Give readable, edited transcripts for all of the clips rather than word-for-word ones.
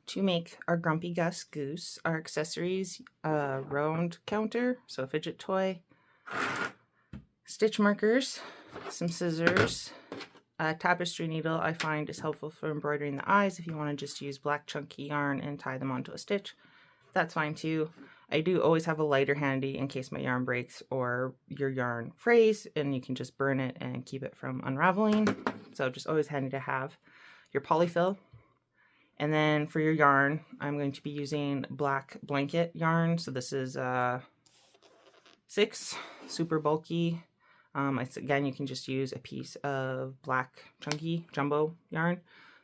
To make our Grumpy Goose, our accessories, a round counter, so a fidget toy, stitch markers, some scissors, a tapestry needle I find is helpful for embroidering the eyes. If you want to just use black chunky yarn and tie them onto a stitch, that's fine too. I do always have a lighter handy in case my yarn breaks or your yarn frays, and you can just burn it and keep it from unraveling. So just always handy to have. Your polyfill. And then for your yarn, I'm going to be using black blanket yarn. So this is 6, super bulky. Again, you can just use a piece of black chunky jumbo yarn.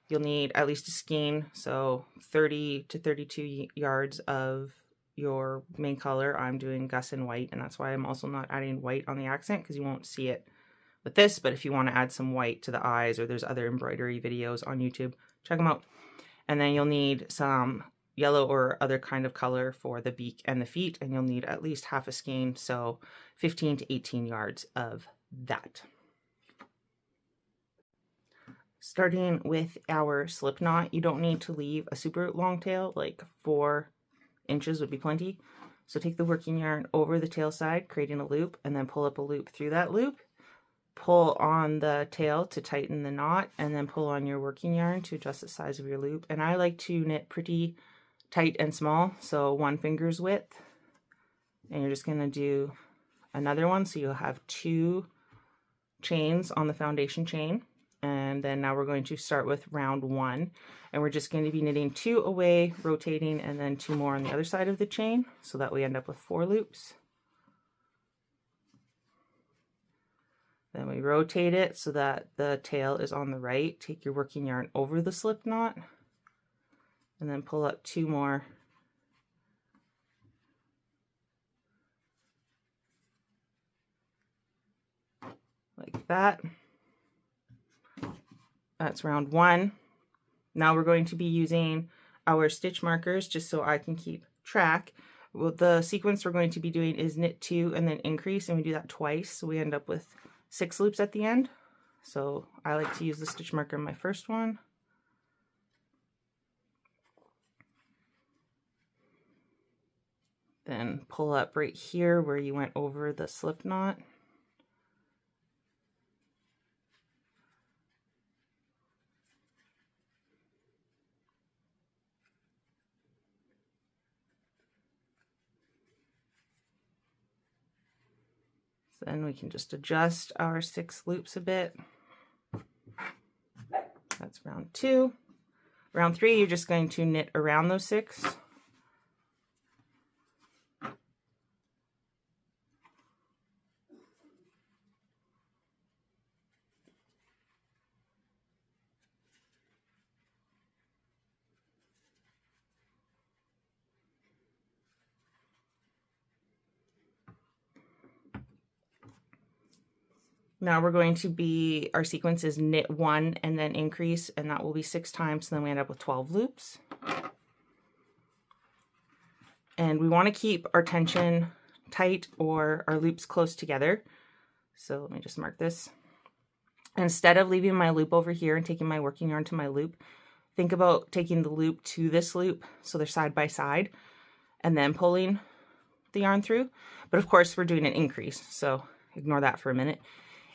You'll need at least a skein, so 30 to 32 yards of your main color. I'm doing Gus in white, and that's why I'm also not adding white on the accent, because you won't see it with this. But if you want to add some white to the eyes, or there's other embroidery videos on YouTube, check them out. And then you'll need some yellow or other kind of color for the beak and the feet, and you'll need at least half a skein, so 15 to 18 yards of that. Starting with our slip knot, you don't need to leave a super long tail, like 4 inches would be plenty. So take the working yarn over the tail side, creating a loop, and then pull up a loop through that loop. Pull on the tail to tighten the knot, and then pull on your working yarn to adjust the size of your loop. And I like to knit pretty tight and small, so 1 finger's width. And you're just going to do another one, so you'll have 2 chains on the foundation chain. And then now we're going to start with round 1, and we're just going to be knitting 2 away, rotating, and then 2 more on the other side of the chain, so that we end up with 4 loops. Then we rotate it so that the tail is on the right. Take your working yarn over the slip knot, and then pull up 2 more. Like that. That's round 1. Now we're going to be using our stitch markers just so I can keep track. Well, the sequence we're going to be doing is knit 2 and then increase, and we do that twice, so we end up with 6 loops at the end. So I like to use the stitch marker in my first one. Then pull up right here where you went over the slip knot. Then we can just adjust our 6 loops a bit. That's round 2. Round 3, you're just going to knit around those 6. Now we're going to be, our sequence is knit 1 and then increase, and that will be 6 times, so then we end up with 12 loops. And we want to keep our tension tight or our loops close together. So let me just mark this. Instead of leaving my loop over here and taking my working yarn to my loop, think about taking the loop to this loop so they're side by side, and then pulling the yarn through. But of course we're doing an increase, so ignore that for a minute.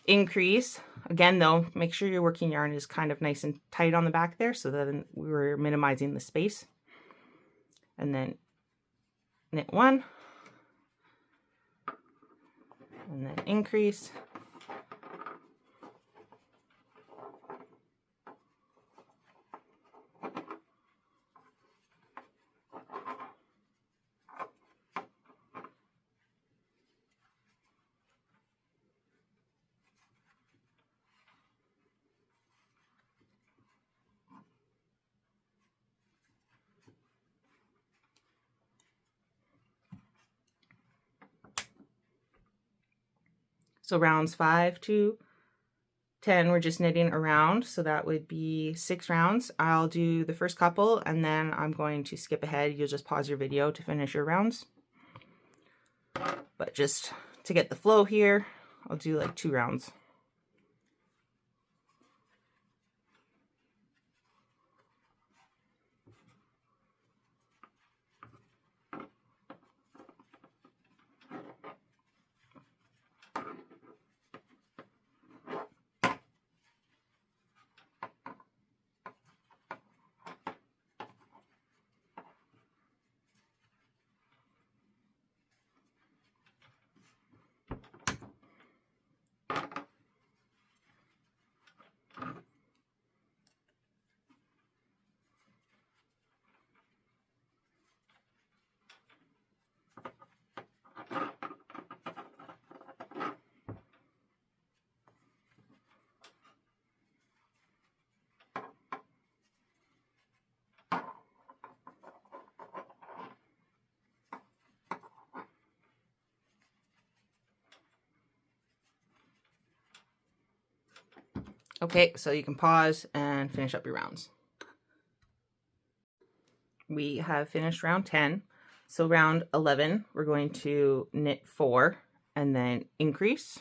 Increase, again though, make sure your working yarn is kind of nice and tight on the back there so that we're minimizing the space. And then knit 1, and then increase. So rounds 5 to 10, we're just knitting around, so that would be 6 rounds. I'll do the first couple, and then I'm going to skip ahead. You'll just pause your video to finish your rounds. But just to get the flow here, I'll do like 2 rounds. Okay, so you can pause and finish up your rounds. We have finished round 10. So round 11, we're going to knit 4 and then increase.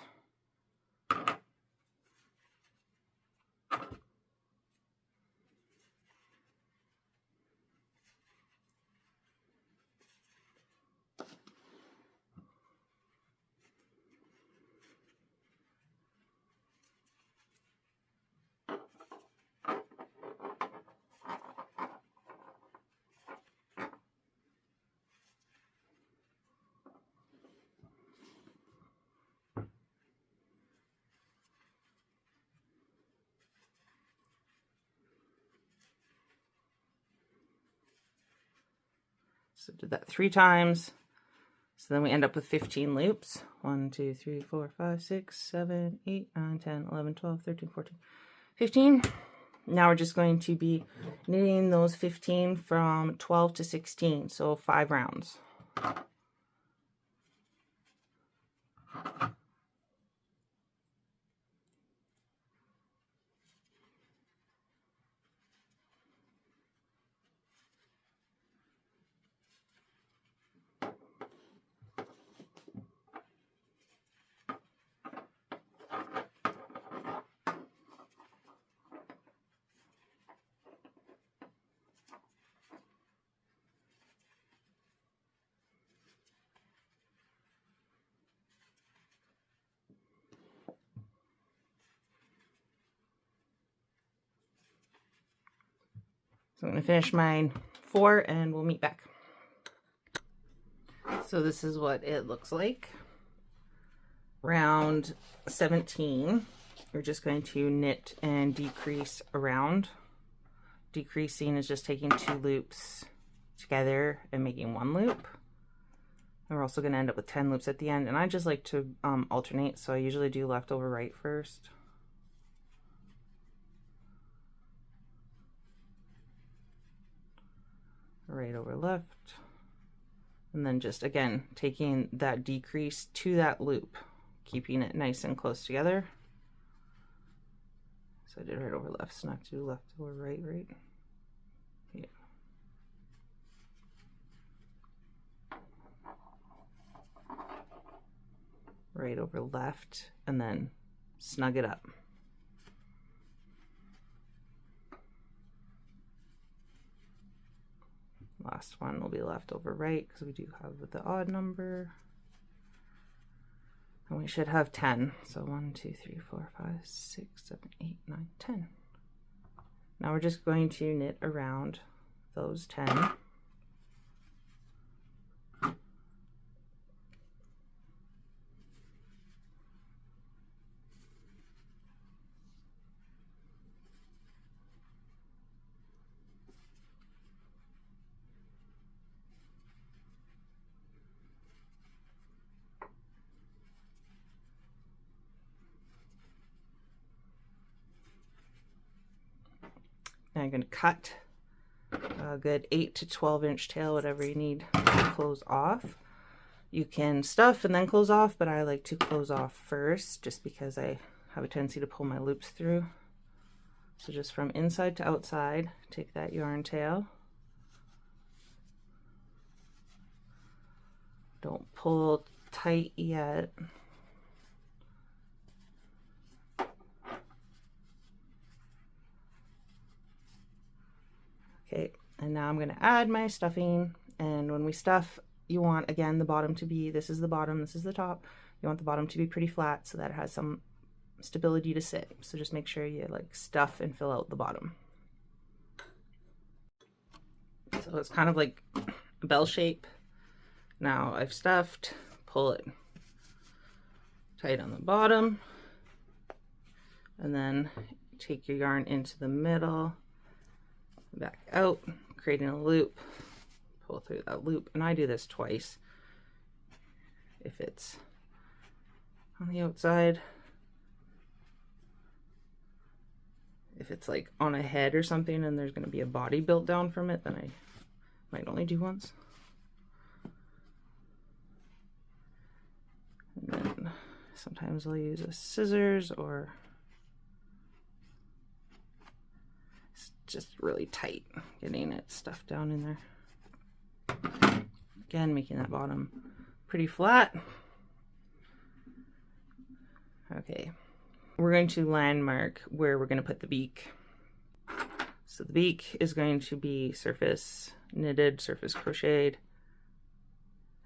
So did that 3 times. So then we end up with 15 loops. 1, 2, 3, 4, 5, 6, 7, 8, 9, 10, 11, 12, 13, 14, 15. Now we're just going to be knitting those 15 from 12 to 16, so 5 rounds. So I'm going to finish mine 4 and we'll meet back. So this is what it looks like. Round 17, we're just going to knit and decrease around. Decreasing is just taking 2 loops together and making 1 loop. And we're also going to end up with 10 loops at the end. And I just like to alternate, so I usually do left over right first. Right over left, and then just again taking that decrease to that loop, keeping it nice and close together. So I did right over left, so not do left over right, right? Yeah. Right over left, and then snug it up. Last one will be left over right because we do have the odd number. And we should have 10. So 1, 2, 3, 4, 5, 6, 7, 8, 9, 10. Now we're just going to knit around those 10. Now I'm going to cut a good 8 to 12 inch tail, whatever you need to close off. You can stuff and then close off, but I like to close off first just because I have a tendency to pull my loops through. So just from inside to outside, take that yarn tail. Don't pull tight yet. Okay, and now I'm going to add my stuffing, and when we stuff, you want, again, the bottom to be, this is the bottom, this is the top. You want the bottom to be pretty flat so that it has some stability to sit. So just make sure you like stuff and fill out the bottom. So it's kind of like a bell shape. Now I've stuffed, pull it tight on the bottom, and then take your yarn into the middle, back out, creating a loop, pull through that loop, and I do this twice. If it's on the outside, if it's like on a head or something and there's going to be a body built down from it, then I might only do once. And then sometimes I'll use a scissors or just really tight, getting it stuffed down in there. Again, making that bottom pretty flat. Okay, we're going to landmark where we're going to put the beak. So the beak is going to be surface knitted, surface crocheted,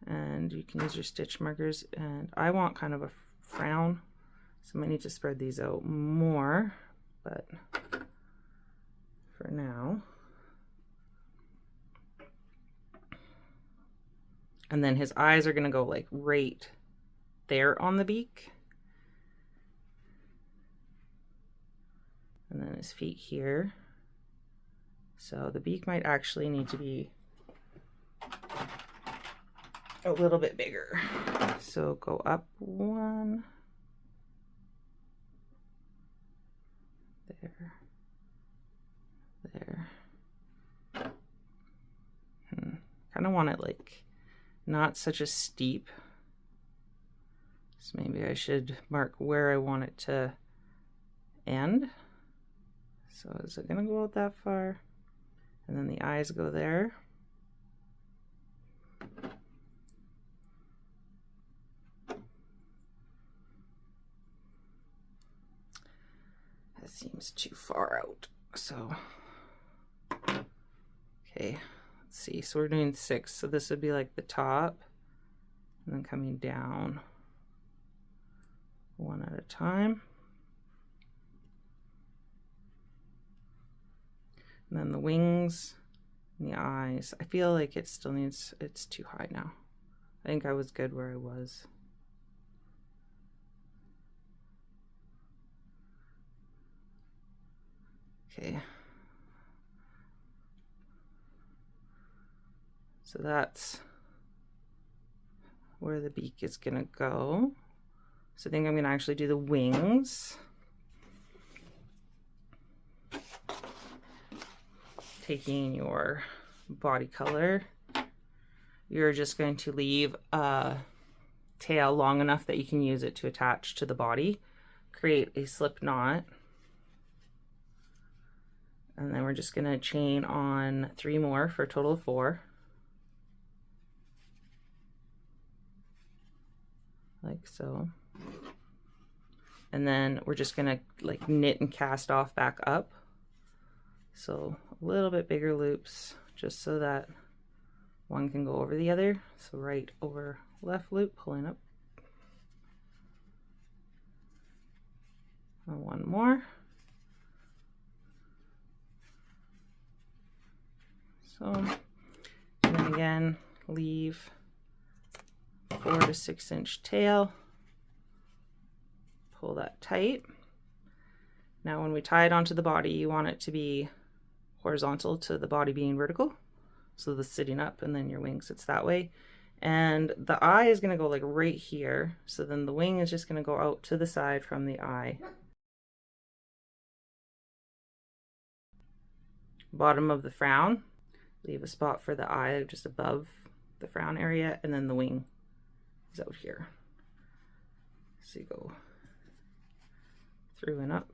and you can use your stitch markers. And I want kind of a frown, so I might need to spread these out more, but for now. And then his eyes are going to go like right there on the beak. And then his feet here. So the beak might actually need to be a little bit bigger. So go up one. There. There. Kind of want it like not such a steep. So maybe I should mark where I want it to end. So is it going to go out that far? And then the eyes go there. That seems too far out. So, okay, let's see. So we're doing 6. So this would be like the top, and then coming down one at a time. And then the wings and the eyes. I feel like it still needs, it's too high now. I think I was good where I was. Okay. So that's where the beak is gonna go. So I think I'm gonna actually do the wings. Taking your body color, you're just going to leave a tail long enough that you can use it to attach to the body. Create a slip knot, and then we're just going to chain on 3 more for a total of 4, like so. And then we're just going to like knit and cast off back up. So a little bit bigger loops, just so that one can go over the other. So right over left loop, pulling up. And one more. So, and then again, leave 4 to 6 inch tail. Pull that tight. Now when we tie it onto the body, you want it to be horizontal to the body being vertical. So the sitting up, and then your wing sits that way. And the eye is going to go like right here. So then the wing is just going to go out to the side from the eye. Bottom of the frown, leave a spot for the eye just above the frown area, and then the wing is out here. So you go through and up.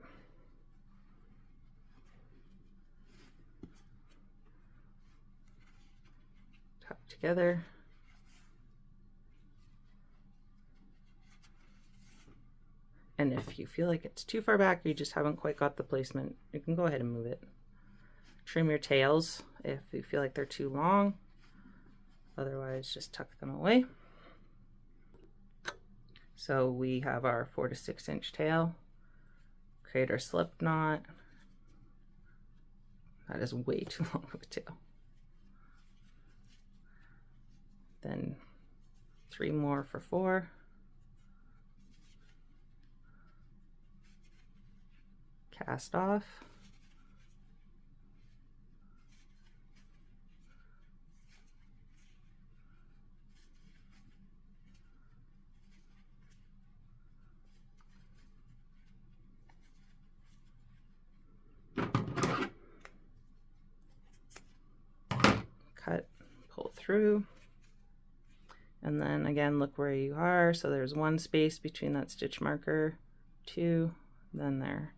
Tuck together. And if you feel like it's too far back, you just haven't quite got the placement, you can go ahead and move it. Trim your tails if you feel like they're too long. Otherwise, just tuck them away. So we have our 4 to 6 inch tail. Create our slip knot. That is way too long of a tail. Then 3 more for 4. Cast off. Cut, pull through, and then again look where you are. So there's 1 space between that stitch marker, 2, then there.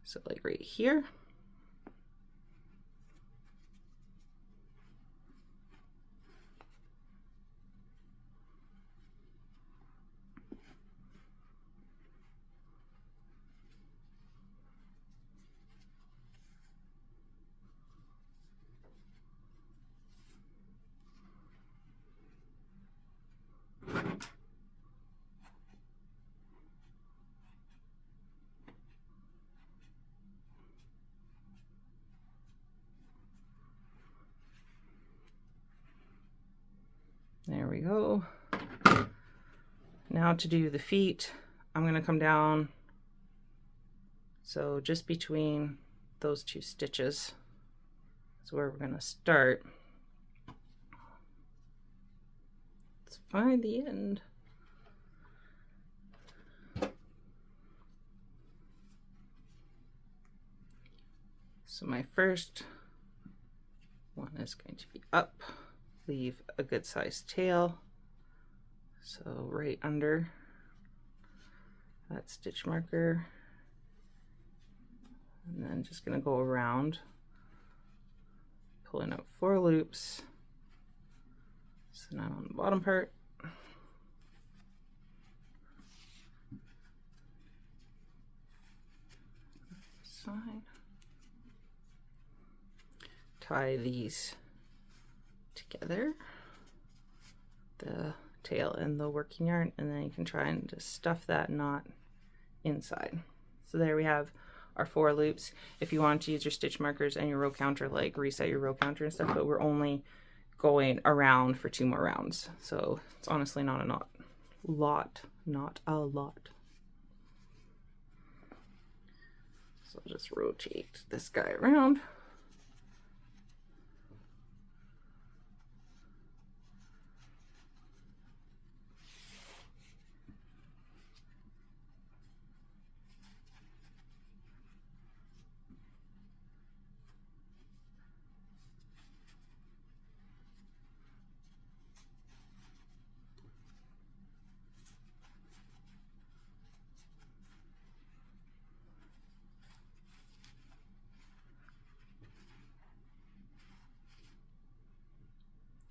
So like right here. we go. Now to do the feet, I'm going to come down, so just between those two stitches is where we're going to start. Let's find the end. So my first one is going to be up, leave a good sized tail. So right under that stitch marker, and then just going to go around, pulling up 4 loops. So now on the bottom part, side, tie these together, the tail and the working yarn, and then you can try and just stuff that knot inside. So there we have our 4 loops. If you want to use your stitch markers and your row counter, like reset your row counter and stuff, but we're only going around for 2 more rounds, so it's honestly not a lot. So I'll just rotate this guy around.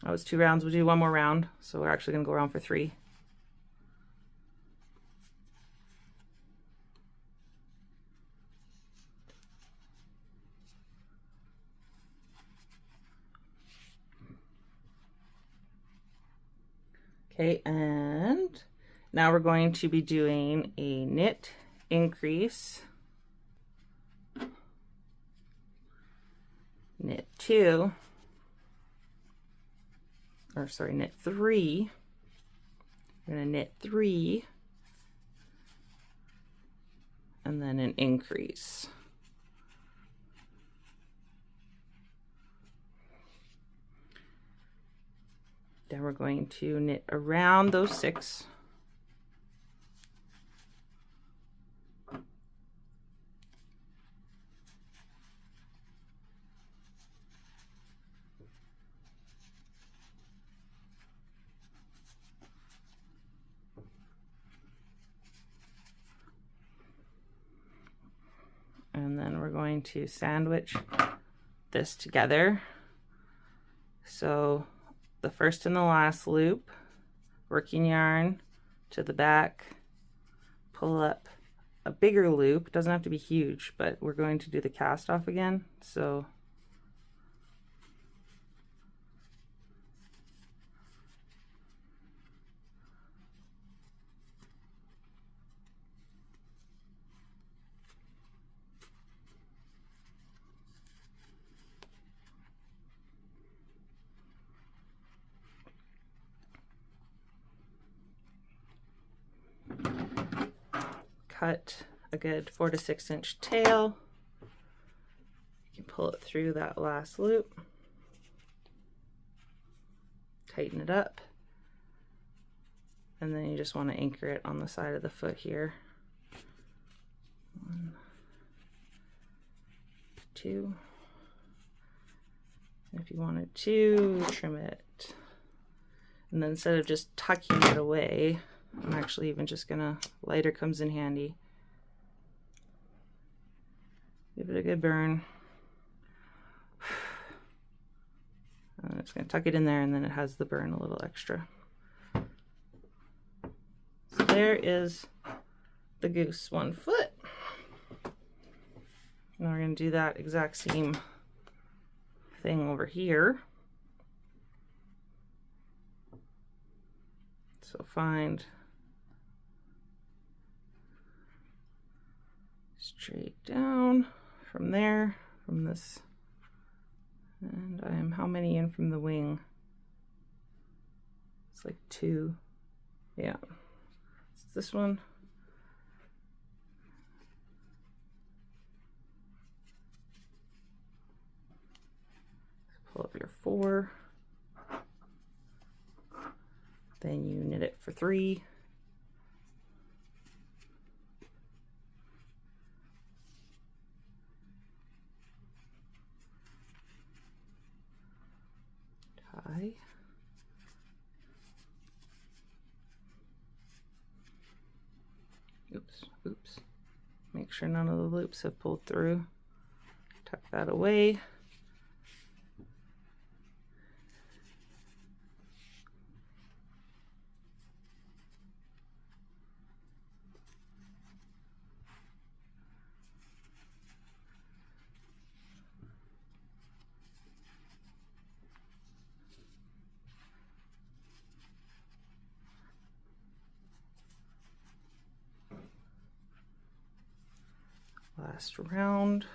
That was 2 rounds. We'll do 1 more round, so we're actually going to go around for 3. Okay, and now we're going to be doing a knit increase, knit 2, or sorry, knit 3. We're going to knit 3 and then an increase. Then we're going to knit around those 6. And then we're going to sandwich this together. So the first and the last loop, working yarn to the back, pull up a bigger loop. It doesn't have to be huge, but we're going to do the cast off again. So cut a good 4 to 6 inch tail. You can pull it through that last loop, tighten it up, and then you just want to anchor it on the side of the foot here. 1, 2. And if you wanted to trim it, and then instead of just tucking it away, I'm actually even just gonna, lighter comes in handy. Give it a good burn. I'm just gonna tuck it in there, and then it has the burn a little extra. So there is the goose 1 foot. Now we're gonna do that exact same thing over here. So find straight down from there, from this, and I'm how many in from the wing? It's like 2, yeah. It's this one. Pull up your 4. Then you knit it for 3. Tie. Oops. Make sure none of the loops have pulled through. Tuck that away. Last round.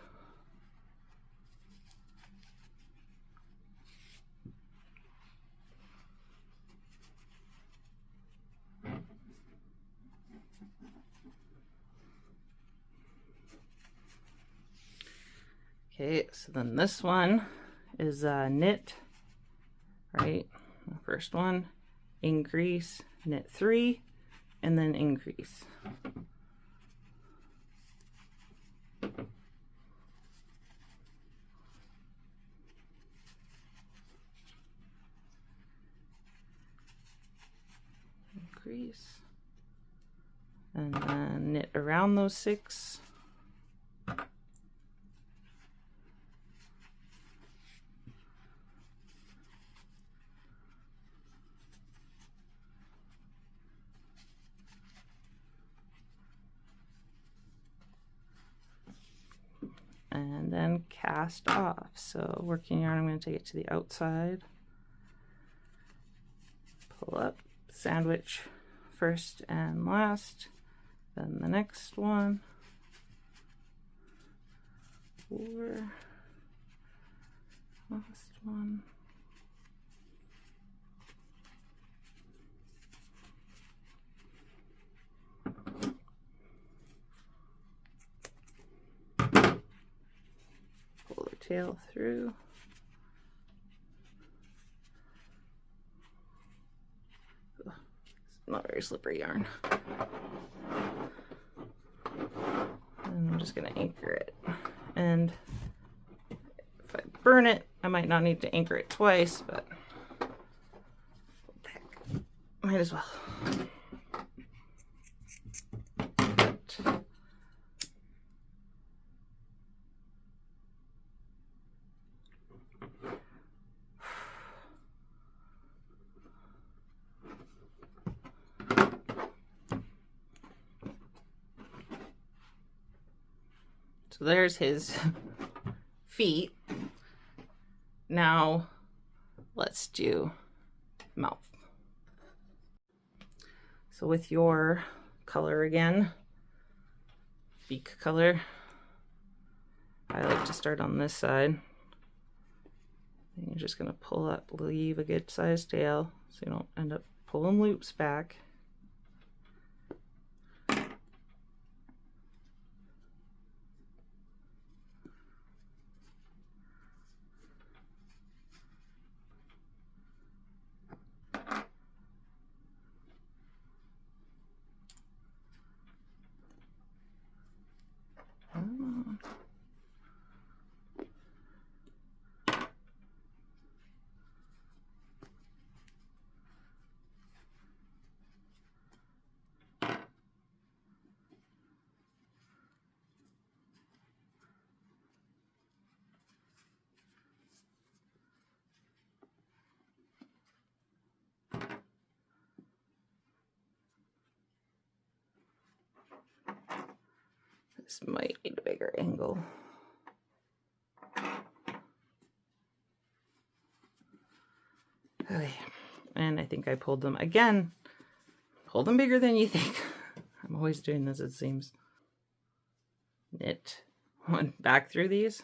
Okay, so then this one is knit, right? The first one, increase, knit 3, and then increase. Increase, and then knit around those 6. And then cast off. So working yarn, I'm going to take it to the outside, pull up, sandwich first and last, then the next one, 4, last one, pull the tail through. Ugh, it's not very slippery yarn. And I'm just going to anchor it. And if I burn it, I might not need to anchor it twice, but what the heck, might as well. So there's his feet. Now let's do mouth. So with your color again, beak color, I like to start on this side. And you're just gonna pull up, leave a good sized tail so you don't end up pulling loops back. This might need a bigger angle. Okay, and I think I pulled them again. Pull them bigger than you think. I'm always doing this, it seems. Knit one back through these.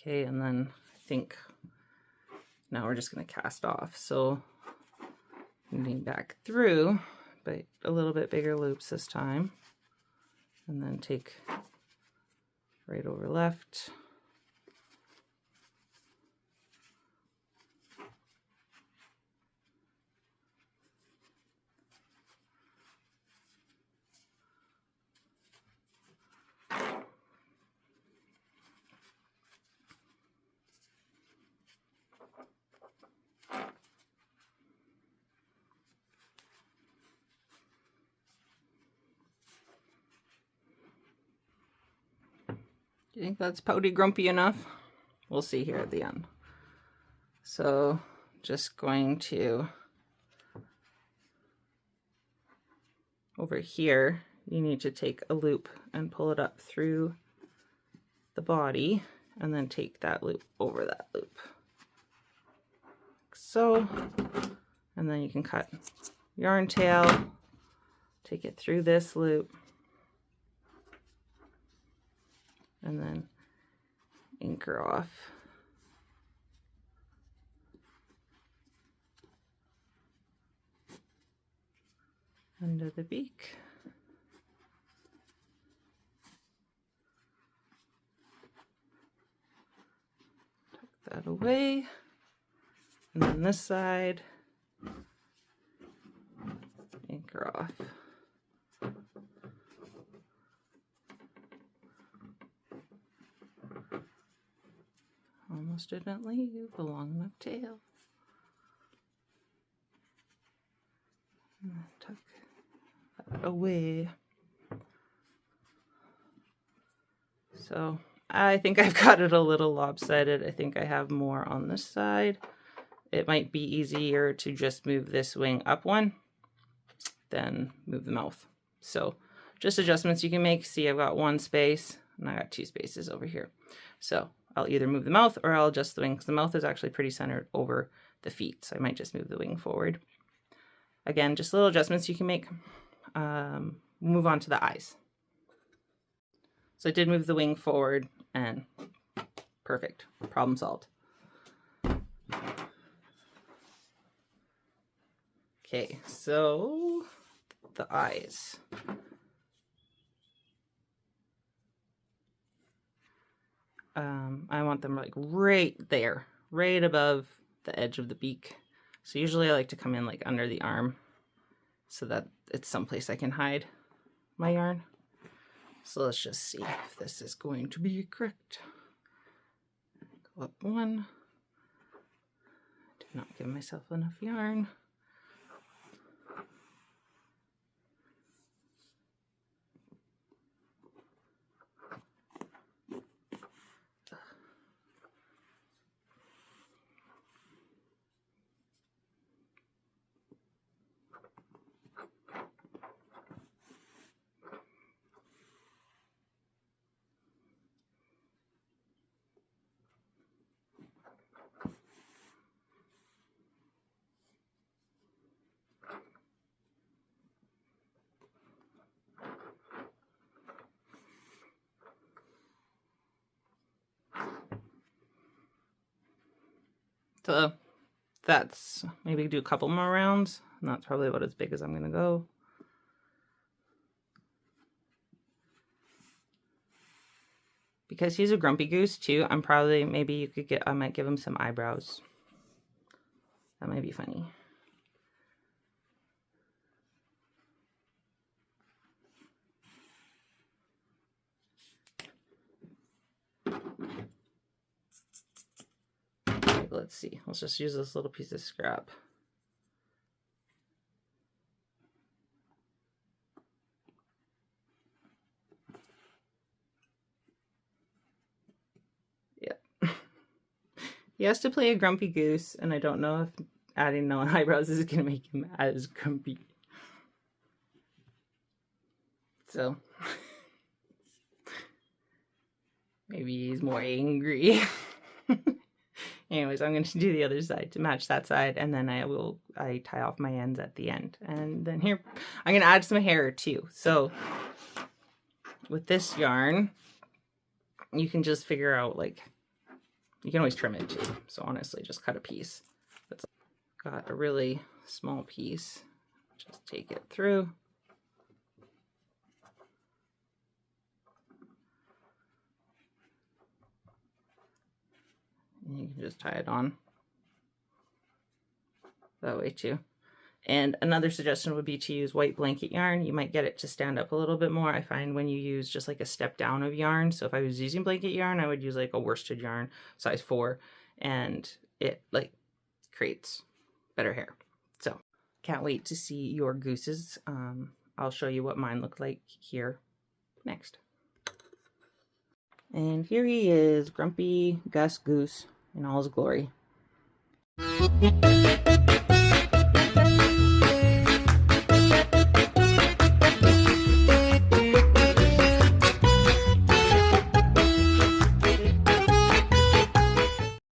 Okay, and then I think now we're just going to cast off. So knitting back through, but a little bit bigger loops this time. And then take right over left. Do you think that's pouty grumpy enough? We'll see here at the end. So just going to, over here, you need to take a loop and pull it up through the body and then take that loop over that loop. Like so, and then you can cut yarn tail, take it through this loop, and then anchor off. Under the beak. Tuck that away. And then this side, anchor off. Almost didn't leave a long enough tail. Tuck that away. So I think I've got it a little lopsided. I think I have more on this side. It might be easier to just move this wing up one than move the mouth. So just adjustments you can make. See, I've got one space and I got two spaces over here. So I'll either move the mouth or I'll adjust the wing because the mouth is actually pretty centered over the feet. So I might just move the wing forward. Again, just little adjustments you can make. Move on to the eyes. So I did move the wing forward and perfect. Problem solved. Okay, so the eyes. I want them like right there, right above the edge of the beak. So usually I like to come in like under the arm so that it's someplace I can hide my yarn. So let's just see if this is going to be correct. Go up one. Did not give myself enough yarn. So that's, maybe do a couple more rounds, and that's probably about as big as I'm gonna go. Because he's a grumpy goose too, I'm probably, maybe you could get, I might give him some eyebrows. That might be funny. Let's see, let's just use this little piece of scrap. Yep. He has to play a grumpy goose, and I don't know if adding no eyebrows is going to make him as grumpy. So, maybe he's more angry. Anyways, I'm going to do the other side to match that side, and then I tie off my ends at the end. And then here, I'm going to add some hair too. So with this yarn, you can just figure out like You can always trim it too. So honestly, just cut a piece. That's got a really small piece. Just take it through. And you can just tie it on that way too. And another suggestion would be to use white blanket yarn. You might get it to stand up a little bit more. I find when you use just like a step down of yarn. So if I was using blanket yarn, I would use like a worsted yarn, size 4, and it like creates better hair. So can't wait to see your gooses. I'll show you what mine look like here next. And here he is, grumpy Gus Goose in all his glory.